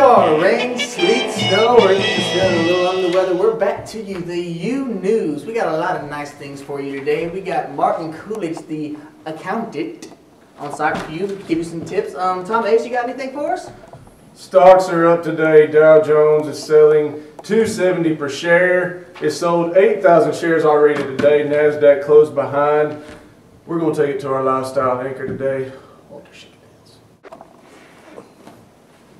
are. Rain, sleet, snow, or even just feeling a little under the weather. We're back to you, the U News. We got a lot of nice things for you today. We got Martin Coolidge, the accountant, on site for you to give you some tips. Tom Ace, you got anything for us? Stocks are up today. Dow Jones is selling $270 per share. It sold 8,000 shares already today. NASDAQ closed behind. We're going to take it to our lifestyle anchor today, Walter Chickadance.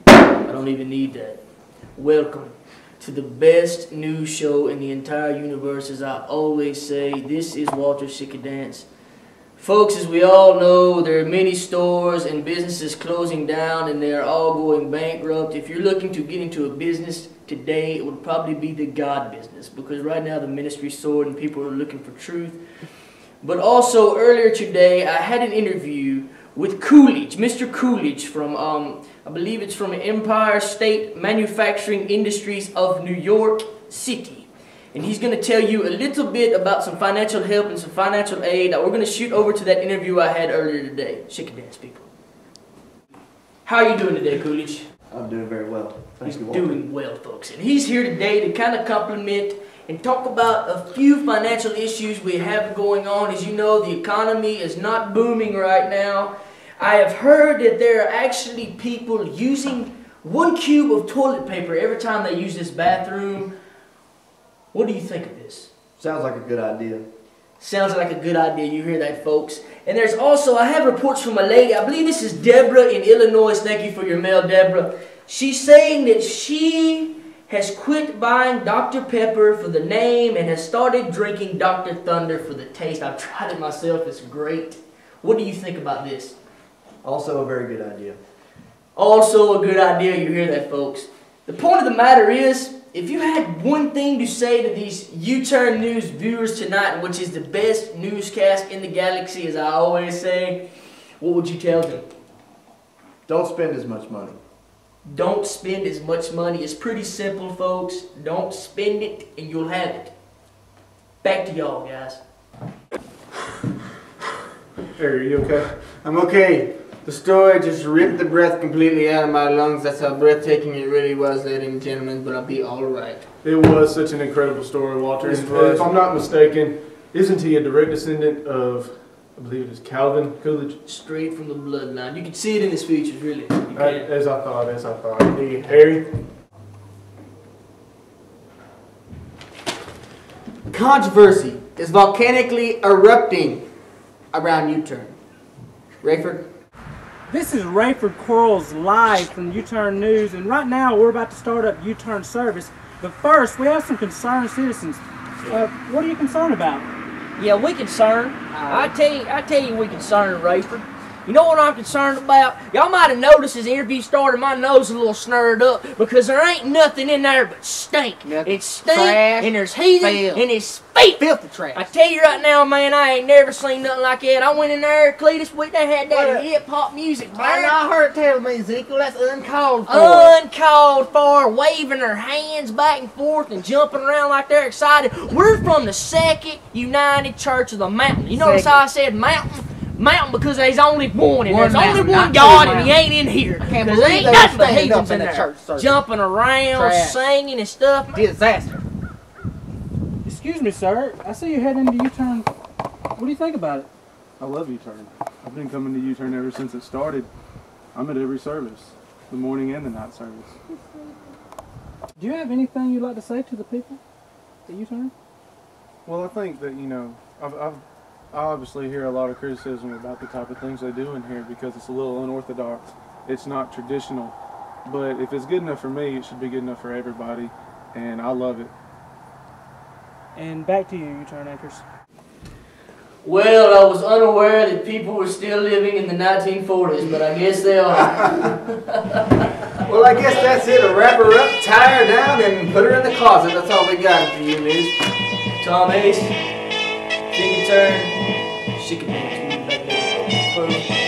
I don't even need that. Welcome to the best news show in the entire universe. As I always say, this is Walter Chickadance. Folks, as we all know, there are many stores and businesses closing down and they are all going bankrupt. If you're looking to get into a business today, it would probably be the God business, because right now the ministry's soared and people are looking for truth. But also earlier today, I had an interview with Coolidge, Mr. Coolidge from, I believe it's from Empire State Manufacturing Industries of New York City. And he's going to tell you a little bit about some financial help and some financial aid. We're going to shoot over to that interview I had earlier today. Chickadance, people. How are you doing today, Coolidge? I'm doing very well. He's doing well, folks. And he's here today to kind of compliment and talk about a few financial issues we have going on. As you know, the economy is not booming right now. I have heard that there are actually people using 1 cube of toilet paper every time they use this bathroom. What do you think of this? Sounds like a good idea. Sounds like a good idea. You hear that, folks? And there's also, I have reports from a lady. I believe this is Deborah in Illinois. Thank you for your mail, Deborah. She's saying that she has quit buying Dr. Pepper for the name and has started drinking Dr. Thunder for the taste. I've tried it myself. It's great. What do you think about this? Also a very good idea. Also a good idea. You hear that, folks? The point of the matter is, if you had one thing to say to these U-Turn News viewers tonight, which is the best newscast in the galaxy, as I always say, what would you tell them? Don't spend as much money. Don't spend as much money. It's pretty simple, folks. Don't spend it and you'll have it. Back to y'all, guys. Hey, are you okay? I'm okay. The story just ripped the breath completely out of my lungs. That's how breathtaking it really was, ladies and gentlemen, but I'll be all right. It was such an incredible story, Walter. If I'm not mistaken, isn't he a direct descendant of, I believe it is Calvin Coolidge? Straight from the bloodline. You can see it in his features, really. As I thought. Hey, Harry? Controversy is volcanically erupting around U-Turn. Rayford? This is Rayford Quarles live from U-Turn News, and right now we're about to start up U-Turn service. But first, we have some concerned citizens. What are you concerned about? Yeah, we concerned. I tell you we concerned, Rayford. You know what I'm concerned about? Y'all might have noticed as the interview started, my nose a little snurred up because there ain't nothing in there but stink. It's stink, trash, and there's heathen, and it's feet. Filthy trash. I tell you right now, man, I ain't never seen nothing like that. I went in there, Cletus, they had that hip-hop music, man. I heard tell me, Ezekiel, that's uncalled for. Uncalled for, waving their hands back and forth and jumping around like they're excited. We're from the Second United Church of the Mountain. You notice how I said mountain? Mountain, because there's only one, and there's only one God, and he ain't in here. Because there ain't nothing but heathens in there. Church, jumping around, singing and stuff. Disaster. Excuse me, sir. I see you're heading into U-Turn. What do you think about it? I love U-Turn. I've been coming to U-Turn ever since it started. I'm at every service, the morning and the night service. Do you have anything you'd like to say to the people at U-Turn? Well, I think that, you know, I obviously hear a lot of criticism about the type of things they do in here because it's a little unorthodox. It's not traditional. But if it's good enough for me, it should be good enough for everybody, and I love it. And back to you, U-Turn anchors. Well, I was unaware that people were still living in the 1940s, but I guess they are. Well, I guess that's it. A wrap her up, tie her down, and put her in the closet. That's all we got for you, News. Tom Ace, take a turn. Chickadance.